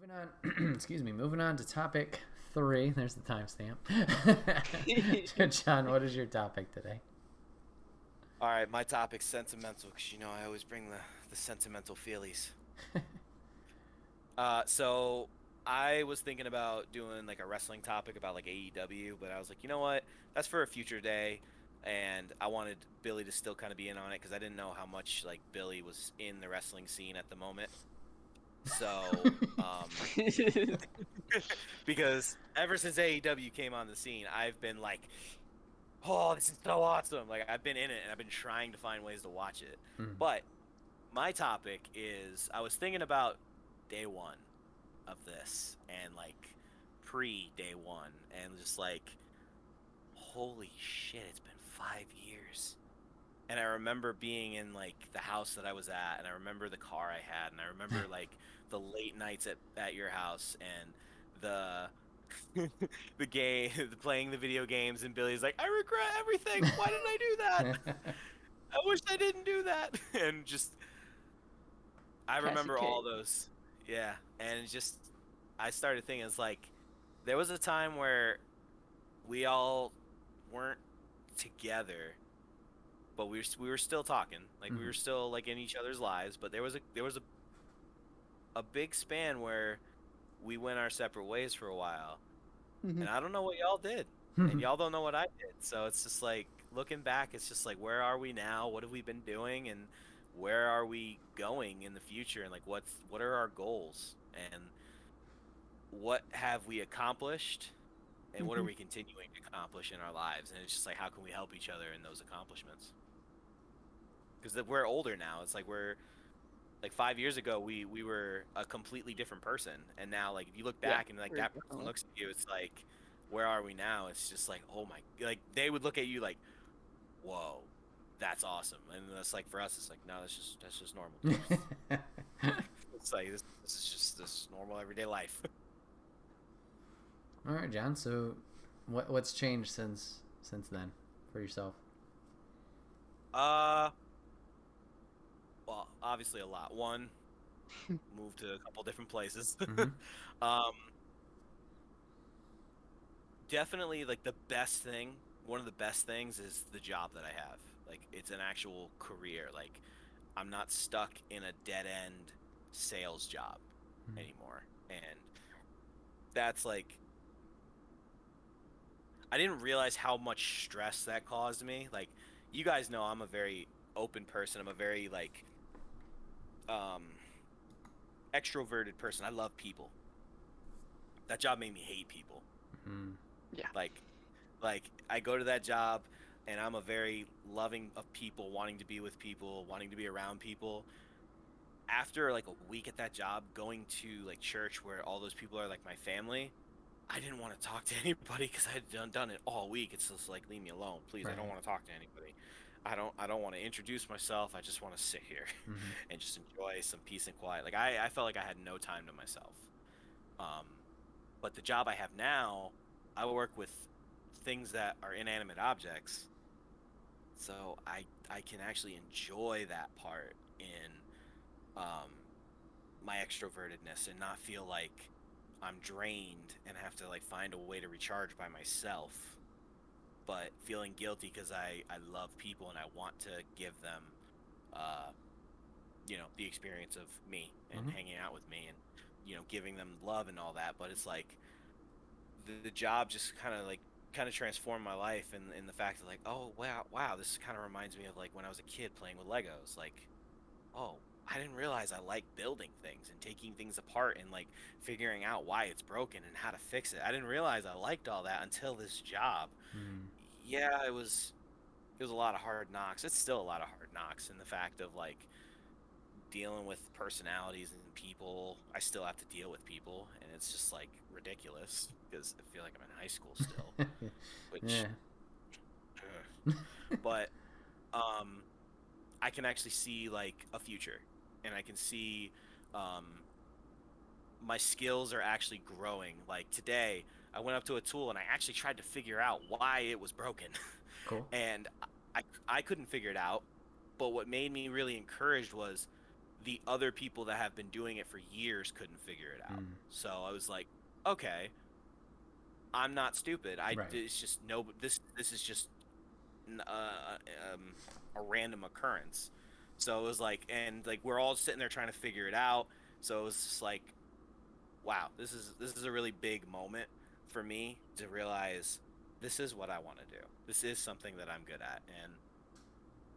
Moving on, excuse me, moving on to topic 3. There's the timestamp. John, what is your topic today? All right, my topic's sentimental because I always bring the sentimental feelies. So I was thinking about doing like a wrestling topic about like AEW, but I was like, you know what? That's for a future day. And I wanted Billy to still kind of be in on it because I didn't know how much like Billy was in the wrestling scene at the moment. So, because ever since AEW came on the scene, I've been like, oh, this is so awesome. Like I've been in it and I've been trying to find ways to watch it. Mm. But my topic is I was thinking about day one of this and like pre day one and just like, holy shit, it's been 5 years. And I remember being in like the house that I was at, and I remember the car I had, and I remember like the late nights at your house and the the game playing the video games, and Billy's like, I regret everything. Why didn't I do that? I wish I didn't do that. And just I Cassie remember all Kane. those. Yeah. And it's just I started thinking it's like there was a time where we all weren't together, but we were still talking. Like we Mhm. were still like in each other's lives, but there was a big span where we went our separate ways for a while. Mhm. And I don't know what y'all did. And y'all don't know what I did. So it's just like looking back, it's just like where are we now? What have we been doing? And where are we going in the future? And like what are our goals? And what have we accomplished? And what are Mhm. we continuing to accomplish in our lives? And it's just like how can we help each other in those accomplishments? Because we're older now. It's like we're like 5 years ago we were a completely different person, and now like if you look Yeah, back and like very that person definitely. looks at you, it's like where are we now? It's just like, oh my, like they would look at you like, whoa, that's awesome. And that's like for us it's like, no, that's just normal. It's like this is just this normal everyday life. All right, John. So, what's changed since then for yourself? uh well, obviously a lot. One, moved to a couple different places. Mm-hmm. um Definitely like the best thing, one of the best things is the job that I have. Like it's an actual career. Like I'm not stuck in a dead end sales job anymore. And that's like I didn't realize how much stress that caused me. Like you guys know I'm a very open person. I'm a very like um extroverted person. I love people. That job made me hate people. Mm-hmm. Yeah. Like I go to that job and I'm a very loving of people, wanting to be with people, wanting to be around people. After like a week at that job, going to like church where all those people are like my family, I didn't want to talk to anybody because I had done it all week. It's just like leave me alone, please. I Right. don't want to talk to anybody. I don't want to introduce myself. I just want to sit here Mm-hmm. and just enjoy some peace and quiet. Like I felt like I had no time to myself. Um, but the job I have now, I work with things that are inanimate objects, so I can actually enjoy that part in um, my extrovertedness and not feel like I'm drained and have to like find a way to recharge by myself, but feeling guilty because I love people and I want to give them uh, the experience of me and Mm-hmm. hanging out with me and giving them love and all that. But it's like the job just kind of transformed my life, and in the fact that like, oh wow, this kind of reminds me of like when I was a kid playing with Legos. Like, oh, I didn't realize I like building things and taking things apart and like figuring out why it's broken and how to fix it. I didn't realize I liked all that until this job. Mm-hmm. Yeah, it was a lot of hard knocks. It's still a lot of hard knocks in the fact of like dealing with personalities and people. I still have to deal with people, and it's just like ridiculous because I feel like I'm in high school still, which, Yeah. but um, I can actually see like a future, and I can see um, my skills are actually growing. Like today, I went up to a tool and I actually tried to figure out why it was broken, Cool. and I couldn't figure it out. But what made me really encouraged was the other people that have been doing it for years couldn't figure it out. Mm. So I was like, okay, I'm not stupid. Right. It's just no. This is just a random occurrence. So it was like, and like we're all sitting there trying to figure it out. So it was just like, wow, this is a really big moment for me to realize this is what I want to do. This is something that I'm good at, and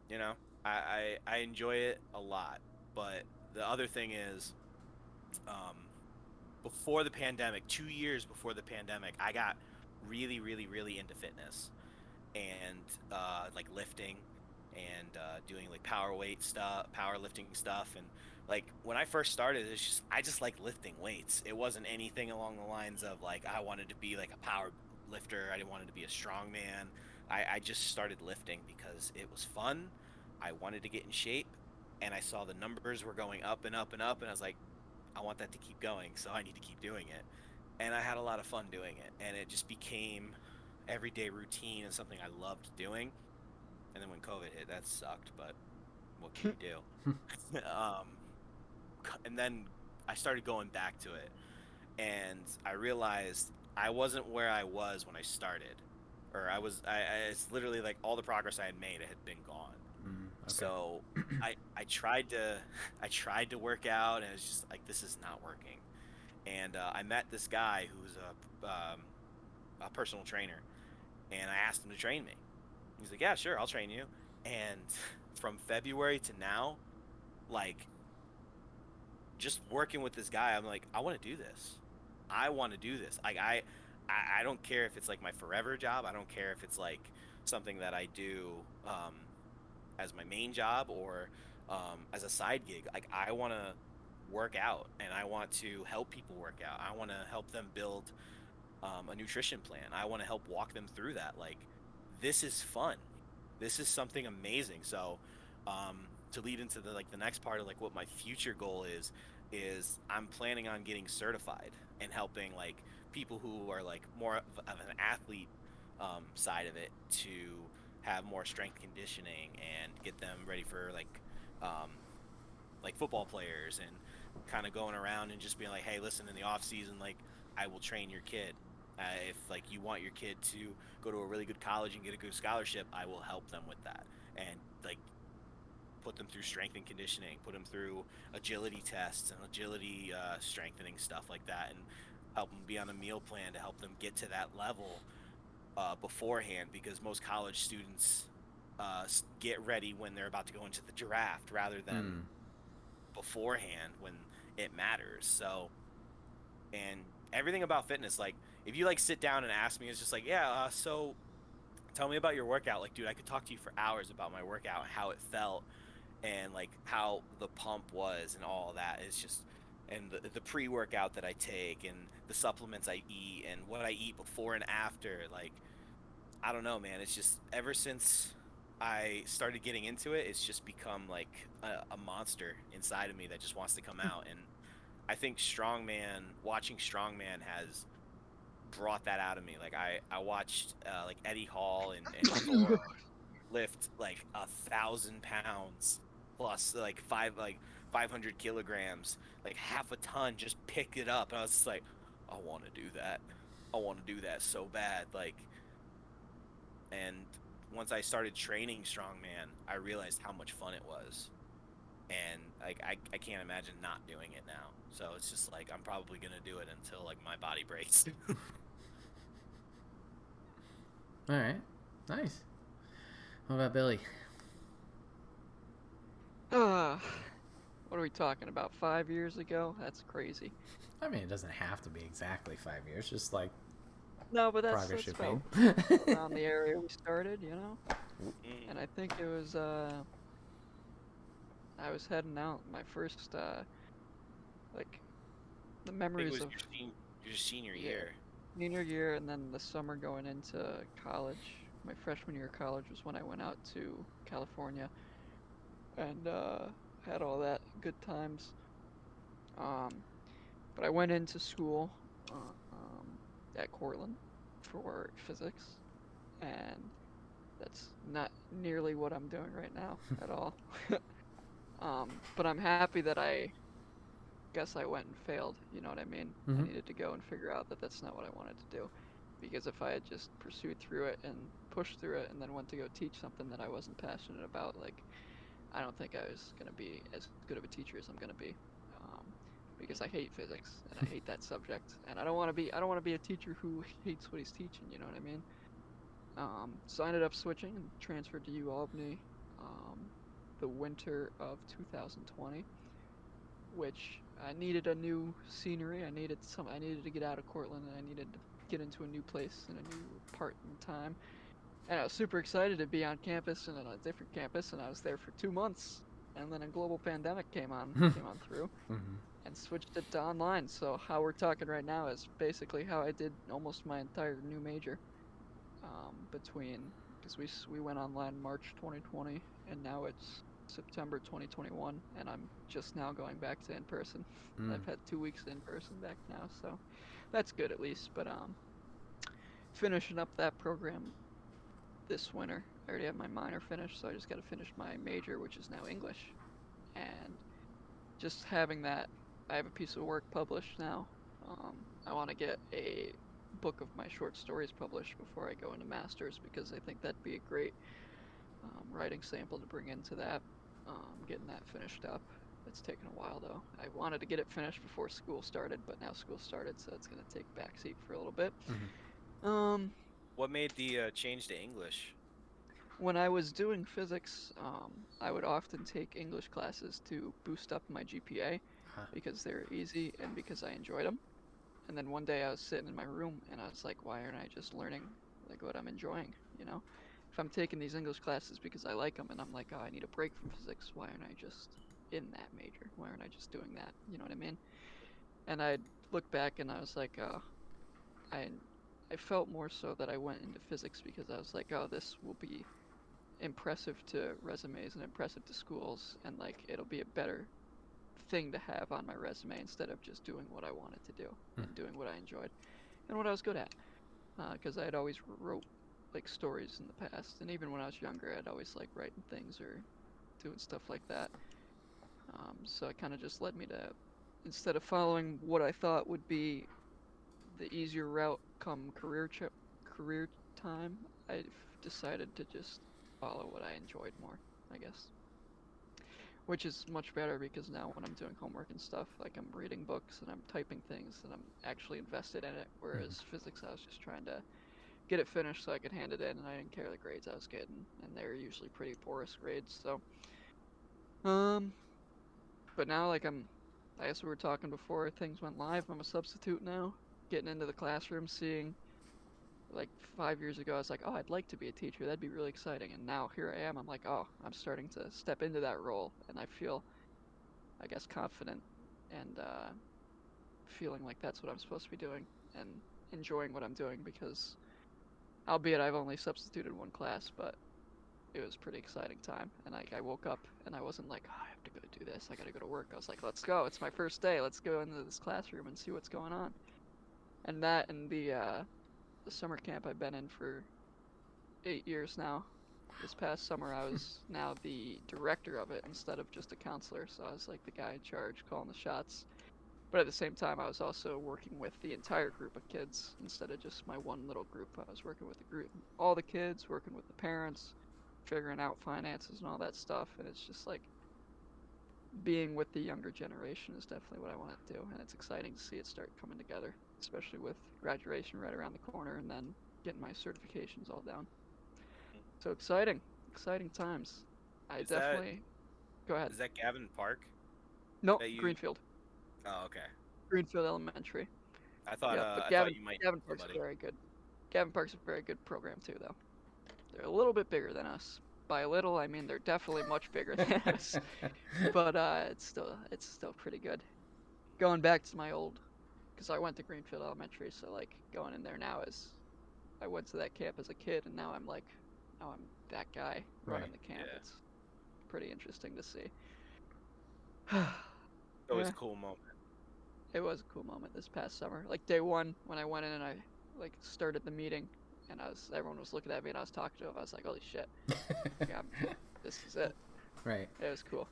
you know, I enjoy it a lot. But the other thing is, um, before the pandemic, 2 years before the pandemic, I got really, really, really into fitness and like lifting and doing like power weight stuff, powerlifting stuff, and like when I first started, it's just I just like lifting weights. It wasn't anything along the lines of like I wanted to be like a power lifter. I didn't want to be a strong man. I just started lifting because it was fun. I wanted to get in shape, and I saw the numbers were going up and up and up, and I was like, I want that to keep going, so I need to keep doing it. And I had a lot of fun doing it, and it just became everyday routine and something I loved doing. And then when COVID hit, that sucked, but what can you do? And then I started going back to it, and I realized I wasn't where I was when I started, or it's literally like all the progress I had made, it had been gone. Okay. So I tried to I tried to work out, and it's just like this is not working. And I met this guy who's a personal trainer, and I asked him to train me. He's like, yeah, sure, I'll train you. And from February to now, like just working with this guy, I'm like, I want to do this. I want to do this. Like I don't care if it's like my forever job. I don't care if it's like something that I do as my main job or as a side gig. Like I want to work out, and I want to help people work out. I want to help them build a nutrition plan. I want to help walk them through that. Like this is fun. This is something amazing. So to lead into the next part of like what my future goal is I'm planning on getting certified and helping like people who are like more of an athlete side of it to have more strength conditioning and get them ready for like football players, and kind of going around and just being like, hey, listen, in the off season, like I will train your kid. If like you want your kid to go to a really good college and get a good scholarship, I will help them with that, and like put them through strength and conditioning, put them through agility tests and agility strengthening stuff like that, and help them be on a meal plan to help them get to that level beforehand, because most college students get ready when they're about to go into the draft rather than beforehand when it matters. So, and everything about fitness, like if you like sit down and ask me, it's just like, yeah, so tell me about your workout. Like, dude, I could talk to you for hours about my workout and how it felt and like how the pump was and all that. It's just, and the pre-workout that I take and the supplements I eat and what I eat before and after. Like, I don't know, man. It's just ever since I started getting into it, it's just become like a monster inside of me that just wants to come out. And I think watching strongman has brought that out of me. Like I watched like Eddie Hall and Thor lift like 1,000 pounds plus like 500 kilograms, like half a ton, just pick it up. And I was just like, I want to do that. I want to do that so bad. Like, and once I started training strongman, I realized how much fun it was. And like I can't imagine not doing it now. So it's just like I'm probably gonna do it until like my body breaks. All right. Nice. What about Billy? What are we talking about? 5 years ago? That's crazy. I mean, it doesn't have to be exactly 5 years. Just like No, but progress that's you've about made. around the area we started, you know? And I think it was, I was heading out my first, like, the I think it memories was of your senior Yeah. year. senior year and then the summer going into college. My freshman year of college was when I went out to California and had all that good times. Um, but I went into school at Cortland for physics, and that's not nearly what I'm doing right now at all. But I'm happy that I guess I went and failed. You know what I mean? I Mhm. needed to go and figure out that that's not what I wanted to do. Because if I had just pursued through it and pushed through it and then went to go teach something that I wasn't passionate about, like, I don't think I was going to be as good of a teacher as I'm going to be. Um, because I hate physics and I hate that subject. And I don't want to be a teacher who hates what he's teaching, you know what I mean? So I ended up switching and transferred to UAlbany the winter of 2020, which I needed a new scenery. I needed to get out of Cortland and I needed to get into a new place and a new part in time. And I was super excited to be on campus and on a different campus, and I was there for 2 months. And then a global pandemic came on through, Mhm. and switched it to online. So how we're talking right now is basically how I did almost my entire new major. Between because we went online March 2020, and now it's September 2021, and I'm just now going back to in person. Mm. I've had 2 weeks in person back now, so that's good at least. But finishing up that program this winter. I already have my minor finished, so I just got to finish my major, which is now English. And just having that, I have a piece of work published now. I want to get a book of my short stories published before I go into masters because I think that'd be a great writing sample to bring into that. Getting that finished up. It's taken a while though. I wanted to get it finished before school started, but now school started, so it's gonna take backseat for a little bit. Mhm. Um, What made the change to English? When I was doing physics, I would often take English classes to boost up my GPA Ah. because they're easy and because I enjoyed them. And then one day I was sitting in my room and I was like, why aren't I just learning like what I'm enjoying, you know? If I'm taking these English classes because I like them and I'm like, oh, I need a break from physics, why aren't I just in that major? Why aren't I just doing that? You know what I mean? And I look back and I was like, I I felt more so that I went into physics because I was like, oh, this will be impressive to resumes and impressive to schools, and like it'll be a better thing to have on my resume instead of just doing what I wanted to do and doing what I enjoyed and what I was good at. Because I had always wrote like stories in the past, and even when I was younger, I'd always like writing things or doing stuff like that. So it kind of just led me to, instead of following what I thought would be the easier route come career time, I decided to just follow what I enjoyed more, I guess. Which is much better because now when I'm doing homework and stuff, like I'm reading books and I'm typing things and I'm actually invested in it. Whereas physics, I was just trying to get it finished so I could hand it in, and I didn't care the grades I was getting, and they were usually pretty porous grades. So, um, but now like I guess we were talking before things went live. I'm a substitute now, getting into the classroom, seeing like 5 years ago, I was like, oh, I'd like to be a teacher. That'd be really exciting. And now here I am. I'm like, oh, I'm starting to step into that role, and I feel, I guess, confident and feeling like that's what I'm supposed to be doing and enjoying what I'm doing because, albeit I've only substituted one class, but it was a pretty exciting time. And I woke up and I wasn't like, oh, I have to go do this. I got to go to work. I was like, let's go. It's my first day. Let's go into this classroom and see what's going on. And that and the summer camp I've been in for 8 years now. This past summer, I was now the director of it instead of just a counselor. So I was like the guy in charge, calling the shots. But at the same time, I was also working with the entire group of kids instead of just my one little group. I was working with the group, all the kids, working with the parents, figuring out finances and all that stuff. And it's just like being with the younger generation is definitely what I want to do. And it's exciting to see it start coming together, especially with graduation right around the corner and then getting my certifications all down. So exciting, exciting times. I Is that definitely go ahead. is that Gavin Park No, that you? Greenfield, Oh, okay. Greenfield Elementary. I thought Yeah, but I thought you might know Gavin Park's somebody. very good. Gavin Park's a very good program too, though. They're a little bit bigger than us. By a little, I mean they're definitely much bigger than us. But it's still pretty good. Going back to my old, because I went to Greenfield Elementary, so like going in there now is, I went to that camp as a kid, and now I'm that guy running Right. the camp. Yeah. It's pretty interesting to see. Always Yeah, a cool moment. it was a cool moment this past summer. Like day one when I went in and I like started the meeting, and everyone was looking at me and I was talking to them. I was like, holy shit, yeah, this is it. Right. It was cool.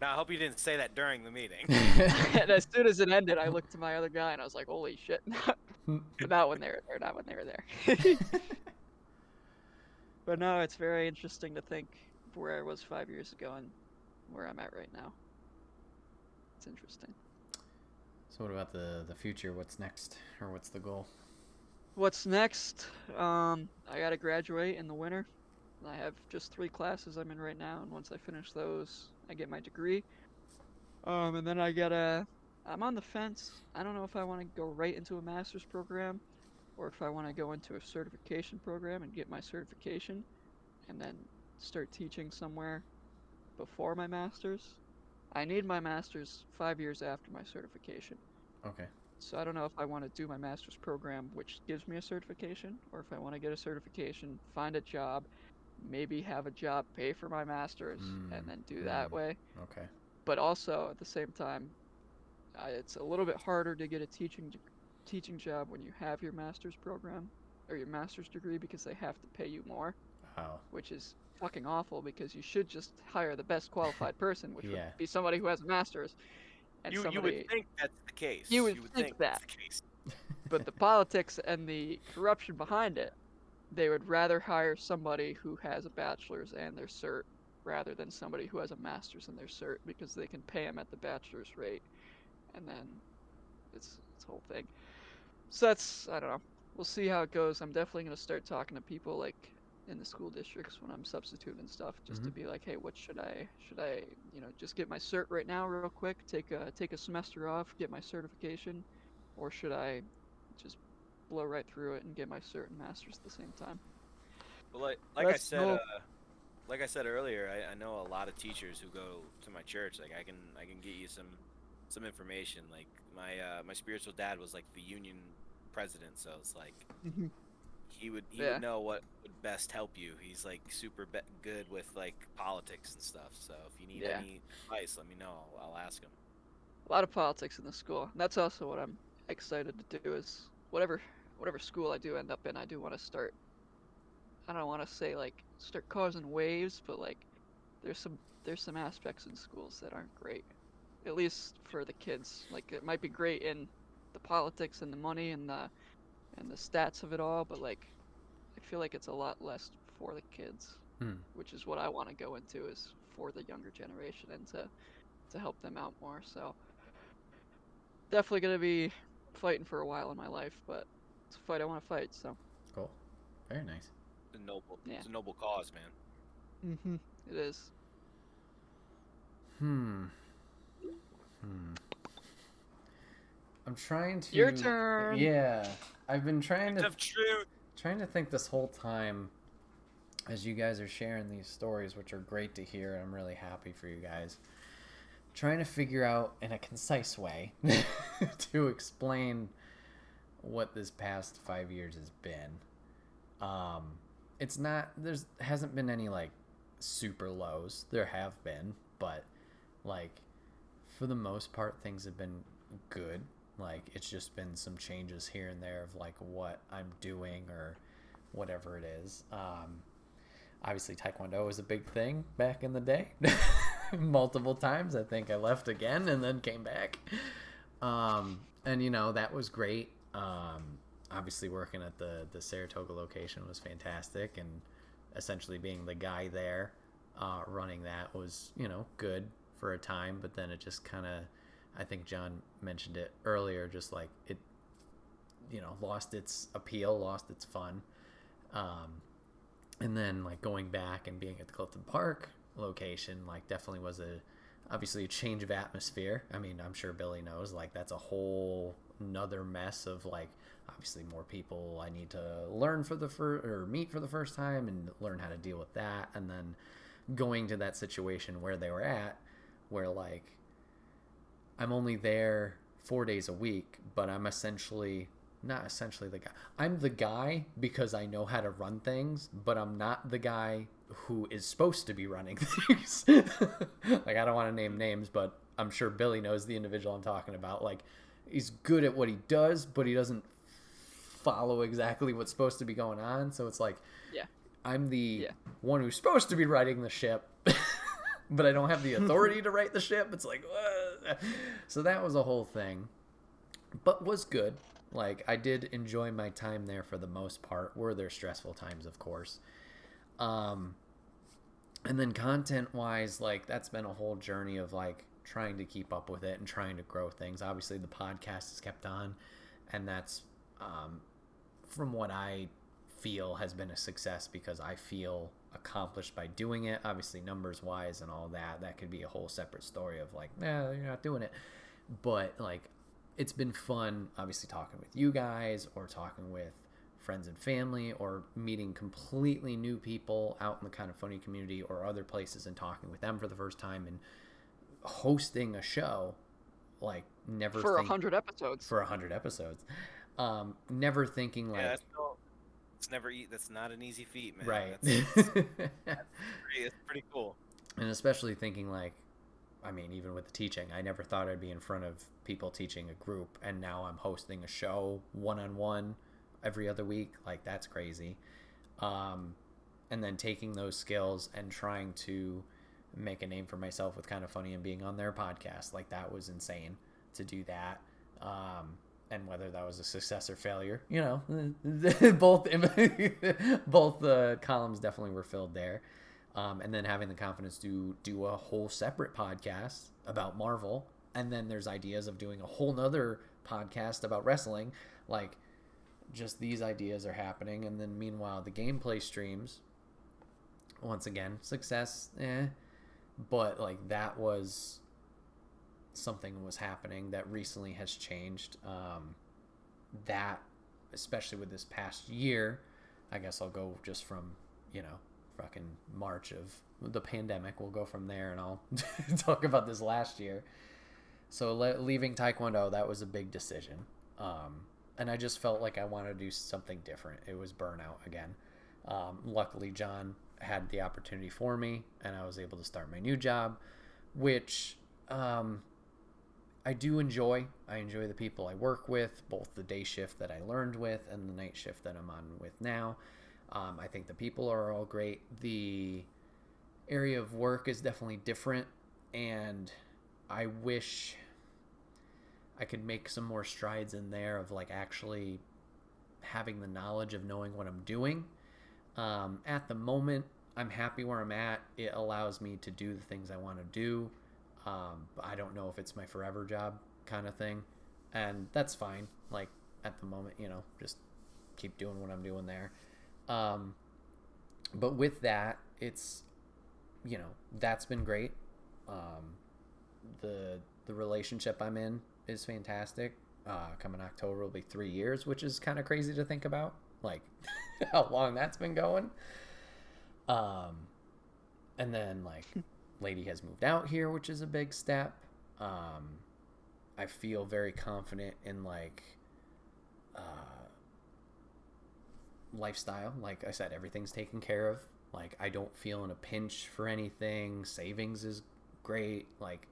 Now I hope you didn't say that during the meeting. And as soon as it ended, I looked to my other guy and I was like, "Holy shit!" Not when they were there. Not when they were there. But no, it's very interesting to think where I was 5 years ago and where I'm at right now. It's interesting. So what about the future? What's next, or what's the goal? What's next? I gotta graduate in the winter. I have just 3 classes I'm in right now, and once I finish those, I get my degree. And then I'm on the fence. I don't know if I want to go right into a master's program, or if I want to go into a certification program and get my certification, and then start teaching somewhere before my master's. I need my master's 5 years after my certification. Okay. So I don't know if I want to do my master's program, which gives me a certification, or if I want to get a certification, find a job, maybe have a job pay for my master's, and then do that way. Okay. But also at the same time, it's a little bit harder to get a teaching job when you have your master's program or your master's degree because they have to pay you more, Wow. which is fucking awful because you should just hire the best qualified person, which Yeah. would be somebody who has a master's. And You would think that's the case. You would think that's that. the case. But the politics and the corruption behind it, they would rather hire somebody who has a bachelor's and their cert rather than somebody who has a master's and their cert because they can pay them at the bachelor's rate, and then it's a whole thing. So I don't know. We'll see how it goes. I'm definitely going to start talking to people like in the school districts when I'm substituting and stuff, just to be like, hey, what should I just get my cert right now real quick, take a semester off, get my certification, or should I just blow right through it and get my cert and master's at the same time? Well, like I said earlier, I know a lot of teachers who go to my church. Like I can get you some information. Like my spiritual dad was like the union president, so it's like he would know what would best help you. He's like super good with like politics and stuff. So if you need any advice, let me know. I'll ask him. A lot of politics in the school. And that's also what I'm excited to do is whatever school I do end up in, I do want to start. I don't want to say like start causing waves, but like there's some aspects in schools that aren't great, at least for the kids. Like it might be great in the politics and the money and the stats of it all, but like I feel like it's a lot less for the kids, which is what I want to go into, is for the younger generation and to help them out more. So definitely gonna be fighting for a while in my life, but it's a fight I want to fight. So cool. Very nice. It's a noble cause, man. It is. I'm trying to. Your turn. Yeah, I've been trying to. Of truth. Trying to think this whole time, as you guys are sharing these stories, which are great to hear. I'm really happy for you guys. Trying to figure out in a concise way to explain what this past 5 years has been. It's not, hasn't been any like super lows. There have been, but like for the most part things have been good. Like it's just been some changes here and there of like what I'm doing or whatever it is. Obviously Taekwondo was a big thing back in the day. Multiple times. I think I left again and then came back. And you know, that was great. Obviously working at the Saratoga location was fantastic, and essentially being the guy there running that was, you know, good for a time, but then it just kind of, I think John mentioned it earlier, just like it, you know, lost its appeal, lost its fun. And then like going back and being at the Clifton Park location, like definitely was obviously a change of atmosphere. I mean, I'm sure Billy knows, like that's a whole another mess of like obviously more people I need to learn meet for the first time and learn how to deal with that. And then going to that situation where they were at, where like I'm only there 4 days a week, but I'm not essentially the guy. I'm the guy because I know how to run things, but I'm not the guy who is supposed to be running things. Like, I don't want to name names, but I'm sure Billy knows the individual I'm talking about. Like, he's good at what he does, but he doesn't follow exactly what's supposed to be going on. So it's like, I'm the one who's supposed to be riding the ship, but I don't have the authority to right the ship. It's like, so that was a whole thing, but was good. Like, I did enjoy my time there for the most part. Were there stressful times, of course. And then content-wise, like, that's been a whole journey of, like, trying to keep up with it and trying to grow things. Obviously, the podcast has kept on, and that's, from what I feel, has been a success because I feel accomplished by doing it. Obviously, numbers-wise and all that, that could be a whole separate story of, like, you're not doing it. But, like, it's been fun, obviously, talking with you guys or talking with friends and family or meeting completely new people out in the Kind of Funny community or other places and talking with them for the first time and hosting a show, like, never for 100 episodes. For 100 episodes. Never thinking, like... Yeah, that's not an easy feat, man. Right. It's pretty cool. And especially thinking, like, I mean, even with the teaching, I never thought I'd be in front of people teaching a group, and now I'm hosting a show one-on-one every other week. Like, that's crazy. And then taking those skills and trying to make a name for myself with Kind of Funny and being on their podcast, like, that was insane to do that. And whether that was a success or failure, you know, both columns definitely were filled there. And then having the confidence to do a whole separate podcast about Marvel. And then there's ideas of doing a whole nother podcast about wrestling. Like, just these ideas are happening. And then meanwhile, the gameplay streams, once again, success, but, like, that was something was happening that recently has changed. That, especially with this past year, I guess I'll go just from, you know, fucking March of the pandemic. We'll go from there, and I'll talk about this last year. So leaving Taekwondo, that was a big decision. And I just felt like I wanted to do something different. It was burnout again. Luckily, John had the opportunity for me, and I was able to start my new job, which I do enjoy. I enjoy the people I work with, both the day shift that I learned with and the night shift that I'm on with now. I think the people are all great. The area of work is definitely different, and I wish I could make some more strides in there of, like, actually having the knowledge of knowing what I'm doing. At the moment, I'm happy where I'm at. It allows me to do the things I want to do. But I don't know if it's my forever job kind of thing. And that's fine. Like, at the moment, you know, just keep doing what I'm doing there. But with that, it's, you know, that's been great. The relationship I'm in is fantastic. Coming October will be 3 years, which is kind of crazy to think about, like, how long that's been going. And then, like, lady has moved out here, which is a big step. I feel very confident in, like, lifestyle. Like I said, everything's taken care of. Like, I don't feel in a pinch for anything. Savings is great. Like,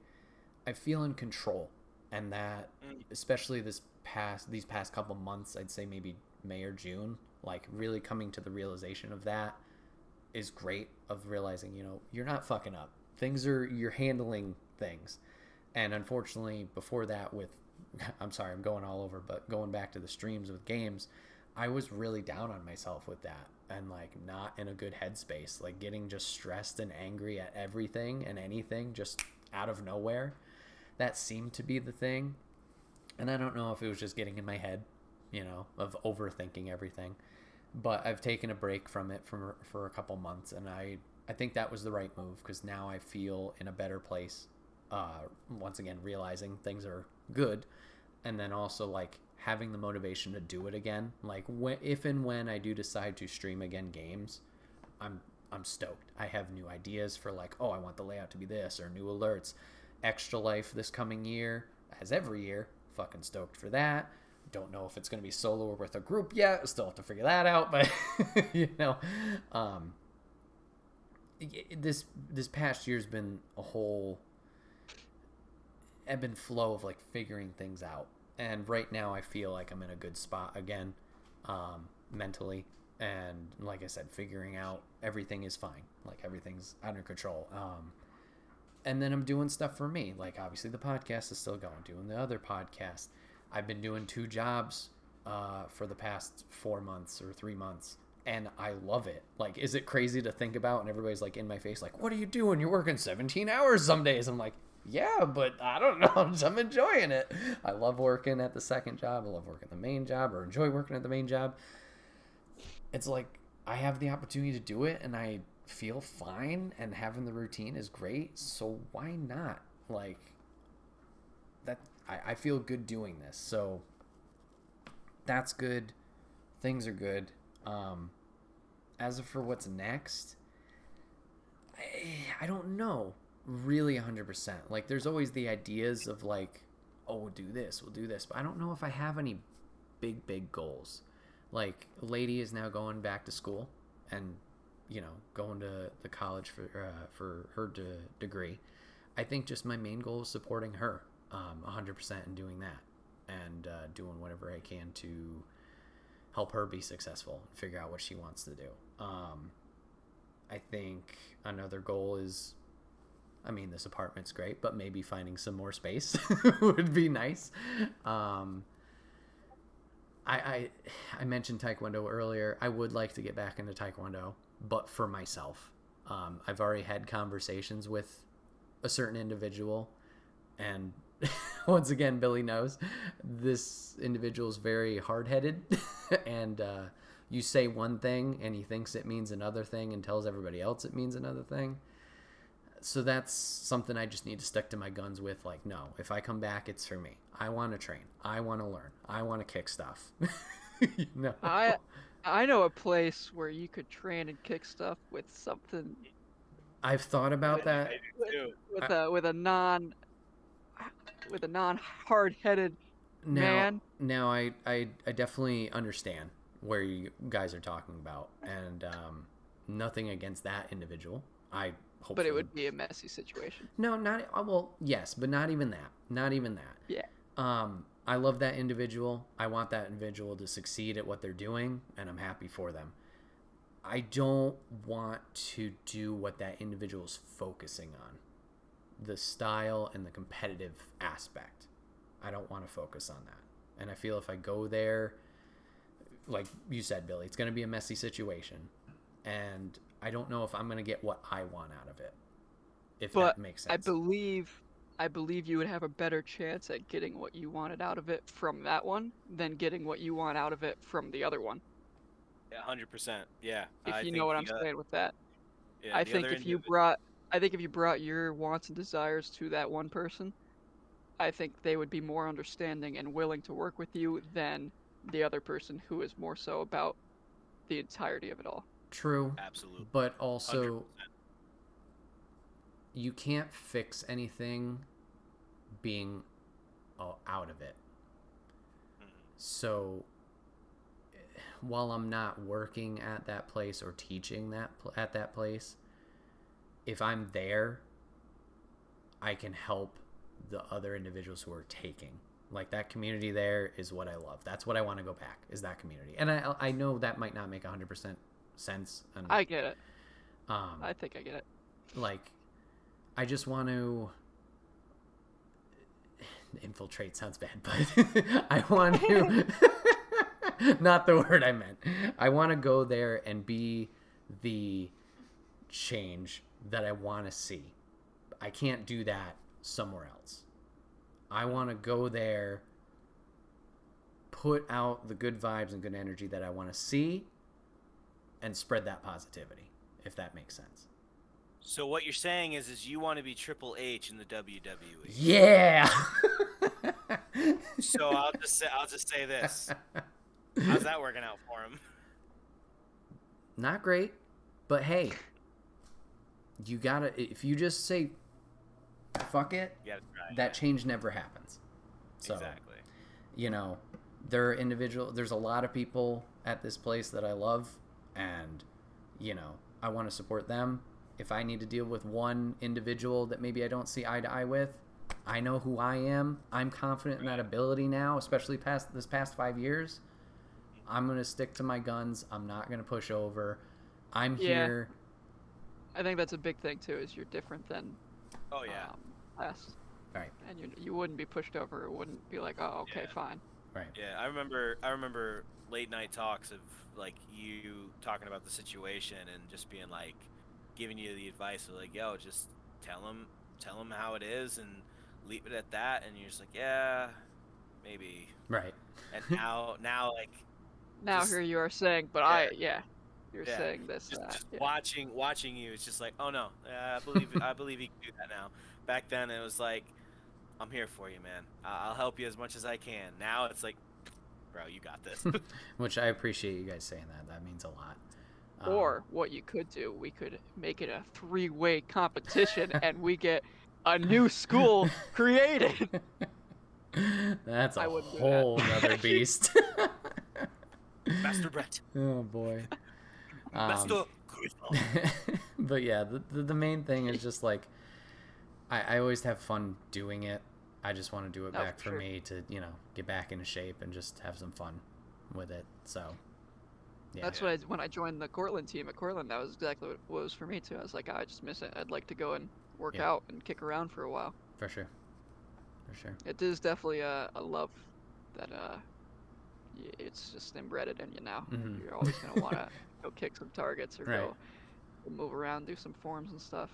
I feel in control. And that, especially these past couple months, I'd say maybe May or June, like, really coming to the realization of that is great, of realizing, you know, you're not fucking up. You're handling things. And unfortunately, before that I'm sorry, I'm going all over, but going back to the streams with games, I was really down on myself with that and, like, not in a good headspace, like, getting just stressed and angry at everything and anything just out of nowhere. That seemed to be the thing. And I don't know if it was just getting in my head, you know, of overthinking everything. But I've taken a break from it for a couple months, and I think that was the right move, because now I feel in a better place. Once again, realizing things are good, and then also, like, having the motivation to do it again. Like, if and when I do decide to stream again games, I'm stoked. I have new ideas for, like, oh, I want the layout to be this, or new alerts. Extra Life this coming year, as every year, fucking stoked for that. Don't know if it's going to be solo or with a group yet. Still have to figure that out, but you know, this past year's been a whole ebb and flow of, like, figuring things out. And right now I feel like I'm in a good spot again, mentally. And like I said, figuring out everything is fine. Like, everything's under control. And then I'm doing stuff for me. Like, obviously, the podcast is still going, doing the other podcast. I've been doing 2 jobs for the past 4 months or 3 months, and I love it. Like, is it crazy to think about? And everybody's like in my face, like, what are you doing? You're working 17 hours some days. I'm like, yeah, but I don't know. I'm enjoying it. I love working at the second job. I love working the main job, or enjoy working at the main job. It's like I have the opportunity to do it, and I feel fine, and having the routine is great. So why not? Like, that I feel good doing this. So that's good. Things are good. As for what's next, I don't know really 100%. Like, there's always the ideas of like, oh, we'll do this, but I don't know if I have any big goals. Like, Lady is now going back to school and, you know, going to the college for her degree. I think just my main goal is supporting her 100% and doing that, and doing whatever I can to help her be successful and figure out what she wants to do. I think another goal is, I mean, this apartment's great, but maybe finding some more space would be nice. I mentioned Taekwondo earlier. I would like to get back into Taekwondo, but for myself. I've already had conversations with a certain individual, and once again, Billy knows this individual is very hard-headed, and you say one thing and he thinks it means another thing and tells everybody else it means another thing. So that's something I just need to stick to my guns with. Like, no, if I come back, it's for me. I want to train. I want to learn. I want to kick stuff. You know? I know a place where you could train and kick stuff with something. I've thought about that. With a non hard-headed man. Now I definitely understand where you guys are talking about, and nothing against that individual. But it would be a messy situation. No, not well. Yes, but not even that. Not even that. Yeah. I love that individual. I want that individual to succeed at what they're doing, and I'm happy for them. I don't want to do what that individual is focusing on, the style and the competitive aspect. I don't want to focus on that. And I feel if I go there, like you said, Billy, it's going to be a messy situation, and I don't know if I'm going to get what I want out of it, if that makes sense. I believe you would have a better chance at getting what you wanted out of it from that one than getting what you want out of it from the other one. Yeah, 100%. Yeah. If you know what I'm saying with that. Yeah, I think if you brought your wants and desires to that one person, I think they would be more understanding and willing to work with you than the other person who is more so about the entirety of it all. True. Absolutely. But also, 100%. You can't fix anything being out of it. So while I'm not working at that place or teaching at that place, if I'm there, I can help the other individuals who are taking. Like, that community there is what I love. That's what I want to go back, is that community. And I know that might not make 100% sense. And, I get it. I think I get it. Like, I just want to infiltrate sounds bad, but I want to not the word I meant. I want to go there and be the change that I want to see. I can't do that somewhere else. I want to go there, put out the good vibes and good energy that I want to see, and spread that positivity, if that makes sense. So what you're saying is you want to be Triple H in the WWE. Yeah. So I'll just say this. How's that working out for him? Not great, but hey, you gotta. If you just say, "Fuck it," that change never happens. So, exactly. You know, there's a lot of people at this place that I love, and you know, I want to support them. If I need to deal with one individual that maybe I don't see eye to eye with, I know who I am. I'm confident in that ability now, especially this past 5 years. I'm going to stick to my guns. I'm not going to push over. I'm here. I think that's a big thing too, is you're different than Oh yeah. Class. Right. And you wouldn't be pushed over. It wouldn't be like, oh, okay, Yeah. fine. Right. Yeah, I remember late night talks of like you talking about the situation and just being like giving you the advice of like, yo, just tell him how it is and leave it at that, and you're just like, yeah, maybe. Right. And now like Now just here you are saying, but you're yeah, saying this, just yeah. watching you, it's just like, oh no, I believe he can do that now. Back then it was like, I'm here for you, man. I'll help you as much as I can. Now it's like, bro, you got this. Which I appreciate you guys saying that. That means a lot. Or what you could do, we could make it a 3-way competition, and we get a new school created. That's a I wouldn't do that. whole nother beast. Master Brett. Oh boy. Master Crystal. But yeah, the main thing is just like I always have fun doing it. I just want to do it back for sure. me to, get back into shape and just have some fun with it. So yeah. That's what when I joined the Cortland team at Cortland, that was exactly what it was for me too. I was like, I just miss it. I'd like to go and work Yeah. out and kick around for a while. For sure. For sure. It is definitely a love that it's just embedded in you now. Mhm. You're always gonna want to go kick some targets or Right. go move around, do some forms and stuff.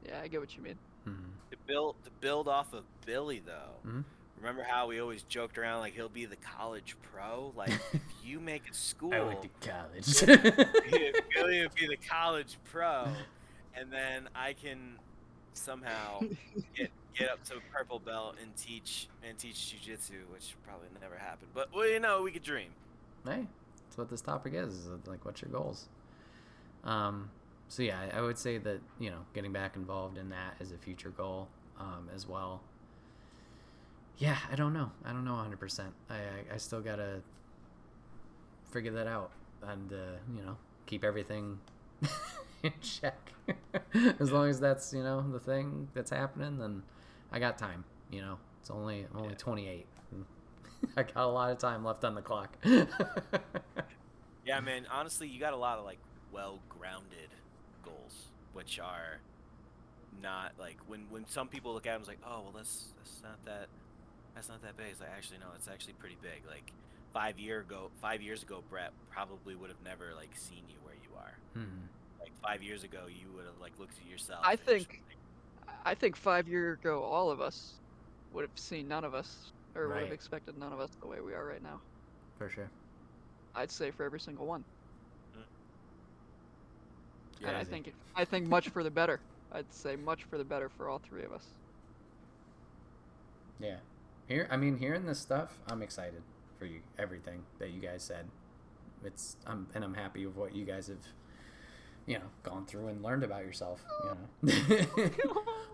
Yeah, I get what you mean. Mhm. To build off of Billy though. Mhm. Remember how we always joked around like he'll be the college pro? Like if you make a school, I went to college. Billy would be the college pro, and then I can somehow get up to a purple belt and teach jujitsu, which probably never happened. But well, we could dream. Hey, that's what this topic is like, what's your goals? So yeah, I would say that, getting back involved in that is a future goal, as well. Yeah, I don't know 100%. I still gotta figure that out and, keep everything in check. As long as that's, the thing that's happening, then I got time, It's only 28. I got a lot of time left on the clock. Yeah, man. Honestly, you got a lot of like well-grounded goals, which are not like when some people look at them, it's like, oh well, that's not that big. It's like, actually no, it's actually pretty big. Like 5 years ago, Brett probably would have never like seen you where you are. Hmm. Like 5 years ago, you would have like looked at yourself. I and just think been I think 5 years ago, all of us would have seen none of us, or would Right. have expected none of us the way we are right now. For sure. I'd say for every single one. Yeah, And Crazy. I think much for the better. I'd say much for the better for all three of us. Yeah. Hearing this stuff, I'm excited for you. Everything that you guys said, I'm happy with what you guys have, gone through and learned about yourself.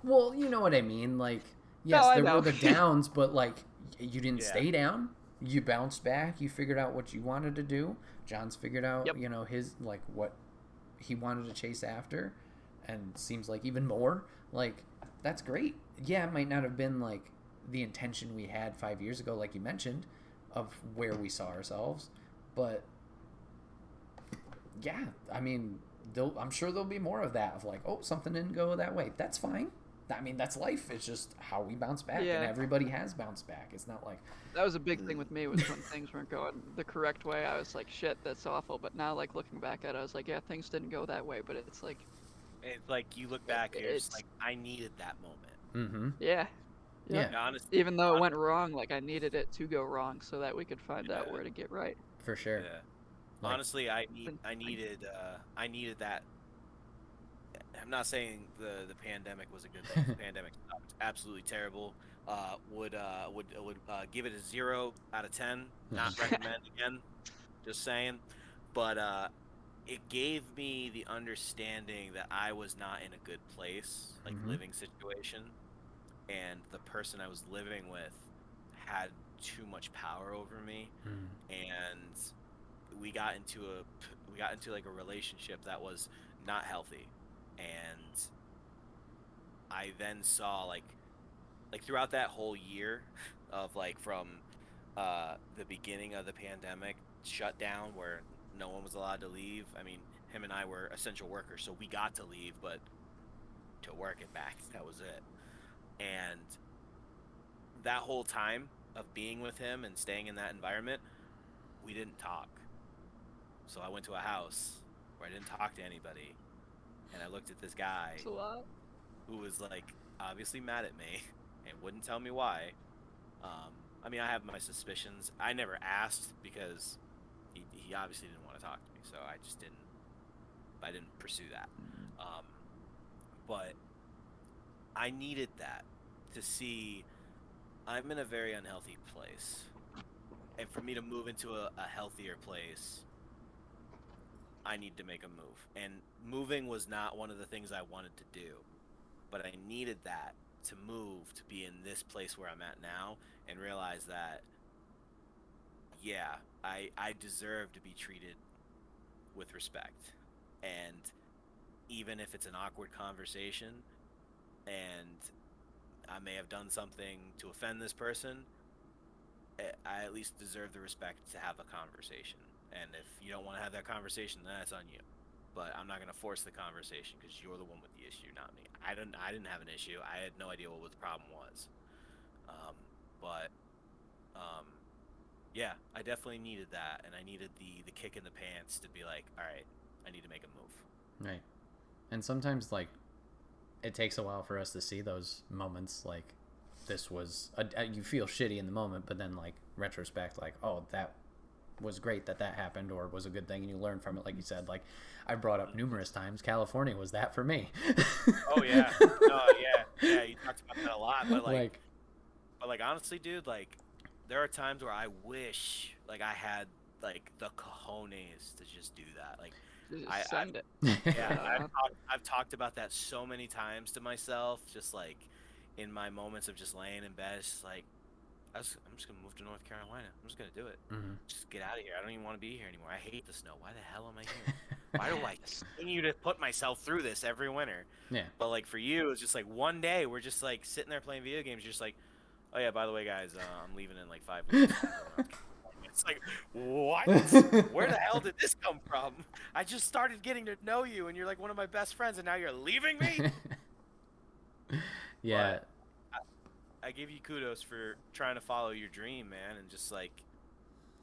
Well, you know what I mean. Like, yes, No, I there know. were the downs, but like, you didn't Yeah. stay down. You bounced back. You figured out what you wanted to do. John's figured out, Yep. his like what he wanted to chase after, and seems like even more. Like, that's great. Yeah, it might not have been like the intention we had 5 years ago, like you mentioned, of where we saw ourselves, but yeah, I'm sure there'll be more of that, of like, oh, something didn't go that way. That's fine. That's life. It's just how we bounce back, Yeah. and everybody has bounced back. It's not like, That was a big thing with me, was when things weren't going the correct way. I was like, shit, that's awful. But now, like, looking back at it, I was like, yeah, things didn't go that way. But it's like, It's like you look back and you're just It's- like, I needed that moment. mm-hmm. yeah. Yeah. And honestly, Even though it went wrong, like, I needed it to go wrong so that we could find out Yeah. where to get right. For sure. yeah. Like- Honestly, I needed that. I'm not saying the pandemic was a good thing. The pandemic was absolutely terrible. Would give it a 0 out of 10. Not recommend again. Just saying. But it gave me the understanding that I was not in a good place, like Mhm. living situation, and the person I was living with had too much power over me, Mm. and we got into like a relationship that was not healthy. And I then saw like throughout that whole year of like from the beginning of the pandemic shut down, where no one was allowed to leave. I mean, him and I were essential workers, so we got to leave, but to work and back. That was it. And that whole time of being with him and staying in that environment, we didn't talk. So I went to a house where I didn't talk to anybody, and I looked at this guy It's a lot. who was like obviously mad at me and wouldn't tell me why. I mean, I have my suspicions. I never asked because he obviously didn't want to talk to me, so I didn't pursue that. But I needed that to see I'm in a very unhealthy place. And for me to move into a healthier place, I need to make a move. And moving was not one of the things I wanted to do, but I needed that to move to be in this place where I'm at now and realize that, yeah, I deserve to be treated with respect. And even if it's an awkward conversation and I may have done something to offend this person, I at least deserve the respect to have a conversation. And if you don't want to have that conversation, then that's on you. But I'm not going to force the conversation because you're the one with the issue, not me. I didn't have an issue. I had no idea what the problem was. Yeah, I definitely needed that, and I needed the kick in the pants to be like, all right, I need to make a move. Right. And sometimes, like, it takes a while for us to see those moments. Like, this was you feel shitty in the moment, but then, like, retrospect, like, oh, that was great that happened, or was a good thing, and you learn from it. Like you said, like I brought up numerous times, California was that for me. Oh yeah, no, yeah, you talked about that a lot, but like honestly, dude, like there are times where I wish like I had like the cojones to just do that. Like Just send it. yeah, I've talked about that so many times to myself, just like in my moments of just laying in bed, it's just like I'm just gonna move to North Carolina. I'm just gonna do it. Mm-hmm. Just get out of here. I don't even want to be here anymore. I hate the snow. Why the hell am I here? Why do I continue to put myself through this every winter? Yeah. But like for you, it's just like one day we're just like sitting there playing video games. You're just like, oh yeah, by the way, guys, I'm leaving in like 5 weeks. It's like, what? Where the hell did this come from? I just started getting to know you, and you're like one of my best friends, and now you're leaving me? Yeah. But I give you kudos for trying to follow your dream, man, and just like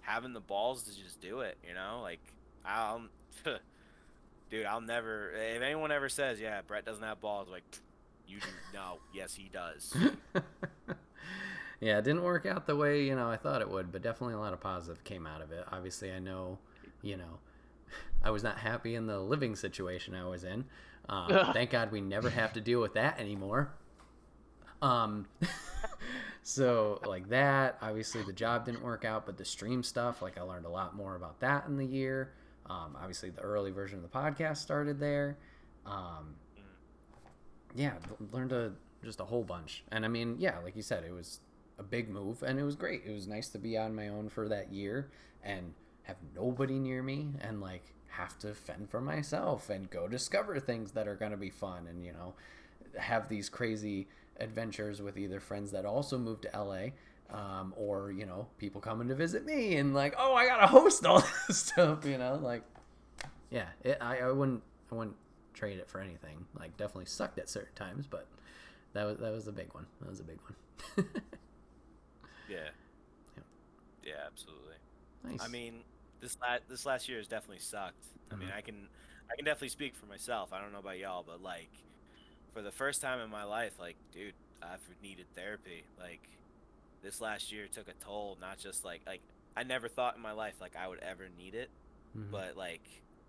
having the balls to just do it, you know? Like dude, I'll never, if anyone ever says, yeah, Brett doesn't have balls, like, you do, no, yes, he does. Yeah, it didn't work out the way, I thought it would, but definitely a lot of positive came out of it. Obviously, I know, I was not happy in the living situation I was in. Thank God we never have to deal with that anymore. So like that, obviously the job didn't work out, but the stream stuff, like I learned a lot more about that in the year. Obviously the early version of the podcast started there. Yeah, learned just a whole bunch. And I mean, yeah, like you said, it was a big move and it was great. It was nice to be on my own for that year and have nobody near me and like have to fend for myself and go discover things that are going to be fun and, have these crazy adventures with either friends that also moved to LA, or people coming to visit me and like, oh, I gotta host all this stuff, like, yeah, I wouldn't trade it for anything. Like, definitely sucked at certain times, but that was a big one. Yeah, absolutely. Nice. I mean, this last year has definitely sucked. I mean, I can definitely speak for myself. I don't know about y'all, but like for the first time in my life, like, dude, I've needed therapy. Like, this last year took a toll. Not just like I never thought in my life like I would ever need it, but like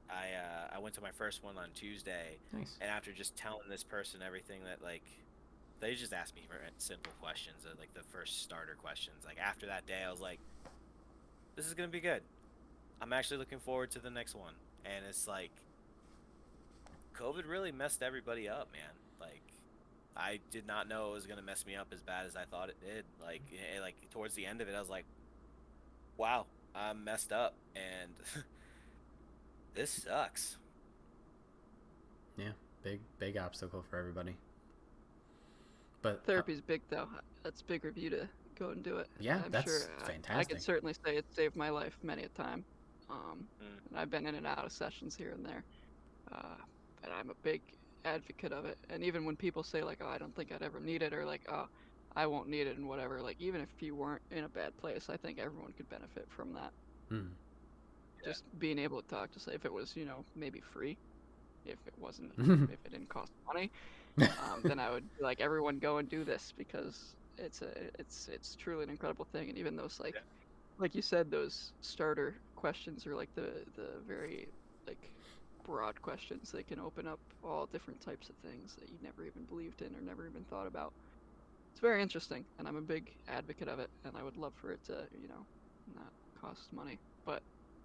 I went to my first one on Tuesday, Nice. and after just telling this person everything that like they just asked me for simple questions, like the first starter questions. Like after that day, I was like, this is gonna be good. I'm actually looking forward to the next one, and it's like COVID really messed everybody up, man. Like, I did not know it was gonna mess me up as bad as I thought it did. Like towards the end of it, I was like, "Wow, I'm messed up," and this sucks. Yeah, big obstacle for everybody. But Therapy's big though. That's big of you to go and do it. Yeah, I'm that's sure, fantastic. I can certainly say it saved my life many a time. And I've been in and out of sessions here and there. But I'm a big advocate of it. And even when people say like, "Oh, I don't think I'd ever need it," or like, "Oh, I won't need it," and whatever, like even if you weren't in a bad place, I think everyone could benefit from that. Hmm. Just being able to talk to say if it was, maybe free, if it wasn't, Hmm. if it didn't cost money, then I would be like, everyone go and do this because it's truly an incredible thing. And even those like you said, those starter questions are like the very like broad questions. They can open up all different types of things that you never even believed in or never even thought about. It's very interesting, and I'm a big advocate of it, and I would love for it to, not cost money. But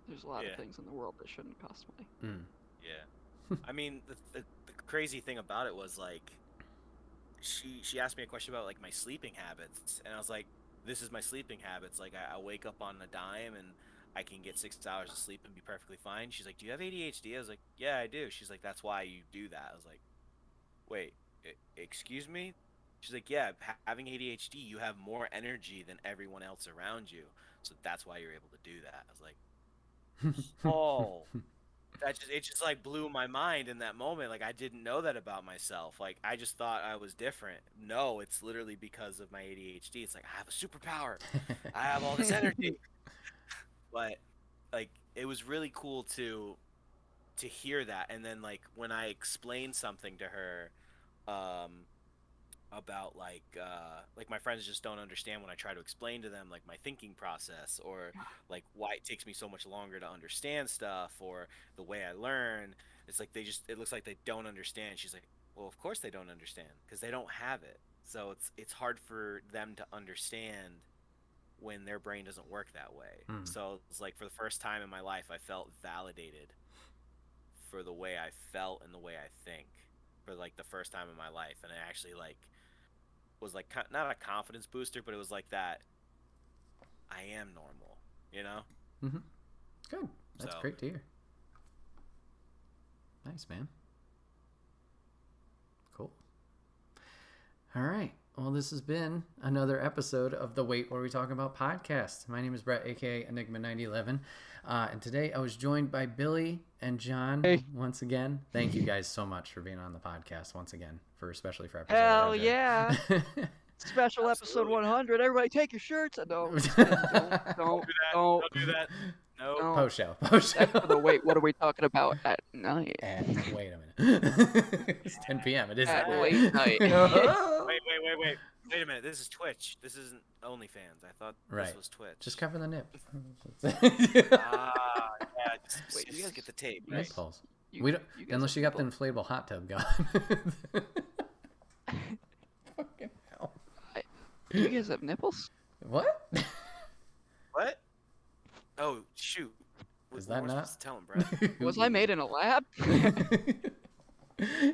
there's a lot of Yeah. things in the world that shouldn't cost money. Hmm. Yeah. I mean, the crazy thing about it was like, she asked me a question about like my sleeping habits, and I was like, this is my sleeping habits. Like I wake up on a dime and I can get 6 hours of sleep and be perfectly fine. She's like, do you have ADHD? I was like, yeah, I do. She's like, that's why you do that. I was like, wait, excuse me? She's like, yeah, having ADHD, you have more energy than everyone else around you, so that's why you're able to do that. I was like, oh, it just like blew my mind in that moment. Like I didn't know that about myself. Like I just thought I was different. No, it's literally because of my ADHD. It's like I have a superpower. I have all this energy. But like it was really cool to hear that. And then like when I explained something to her about like my friends just don't understand when I try to explain to them like my thinking process, or like why it takes me so much longer to understand stuff, or the way I learn. It's like it looks like they don't understand. She's like, well, of course they don't understand because they don't have it. So it's hard for them to understand when their brain doesn't work that way. Hmm. So it's like for the first time in my life I felt validated for the way I felt and the way I think, for like the first time in my life. And it actually like was like not a confidence booster, but it was like that I am normal, you know? Hmm. Good. That's So- great to hear. Nice, man. Cool. All right. Well, this has been another episode of the Wait, What Are We Talking About podcast. My name is Brett, aka Enigma9011. And today I was joined by Billy and John once again. Thank you guys so much for being on the podcast once again, especially for episode Hell 100. yeah! Special episode Absolutely. 100. Everybody take your shirts. No, don't, Don't do that. No. don't. Post show. That's for the wait. What are we talking about at night? And wait a minute. It's 10 p.m. It is At that late night. Wait a minute. This is Twitch. This isn't OnlyFans. I thought Right. this was Twitch. Just cover the nip. Ah, yeah. Wait, you guys get the tape, you right? guys- Nipples. You- We don't, you guys unless have you got the nipple- inflatable hot tub going. Fucking hell. You guys have nipples? What? What? Oh, shoot. Is What that was I not? supposed to tell him, Brett? Was I made in a lab?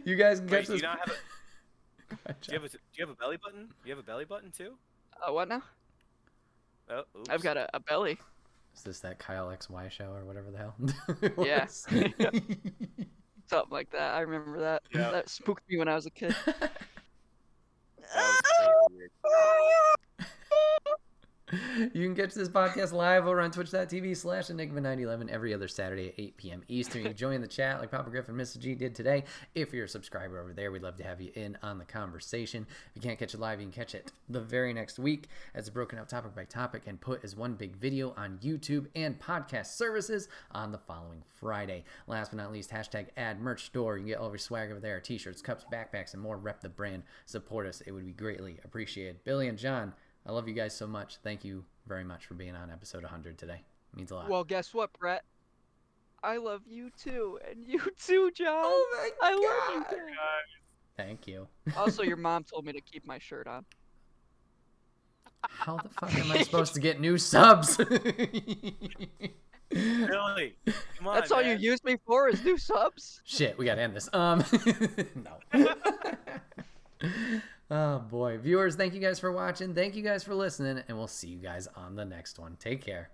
You guys can Wait, catch do this. you not have a, do you have a belly button? Do you have a belly button too? What now? Oh, oops. I've got a belly. Is this that Kyle XY show or whatever the hell? Yeah. Was? Something like that. I remember that. Yeah. That spooked me when I was a kid. That was crazy weird. You can catch this podcast live over on twitch.tv/Enigma911 every other Saturday at 8 p.m. Eastern. You can join the chat like Papa Griff and Mrs. G did today. If you're a subscriber over there, we'd love to have you in on the conversation. If you can't catch it live, you can catch it the very next week as it's broken out topic by topic and put as one big video on YouTube and podcast services on the following Friday. Last but not least, hashtag ad merch store. You can get all of your swag over there, t-shirts, cups, backpacks, and more. Rep the brand. Support us. It would be greatly appreciated. Billy and John, I love you guys so much. Thank you very much for being on episode 100 today. It means a lot. Well, guess what, Brett? I love you too, and you too, John. Oh my I love you God. too. Thank you. Also, your mom told me to keep my shirt on. How the fuck am I supposed to get new subs? Really? Come on, That's all you man. use me for is new subs? Shit, we gotta end this. No. Oh boy. Viewers, thank you guys for watching. Thank you guys for listening, and we'll see you guys on the next one. Take care.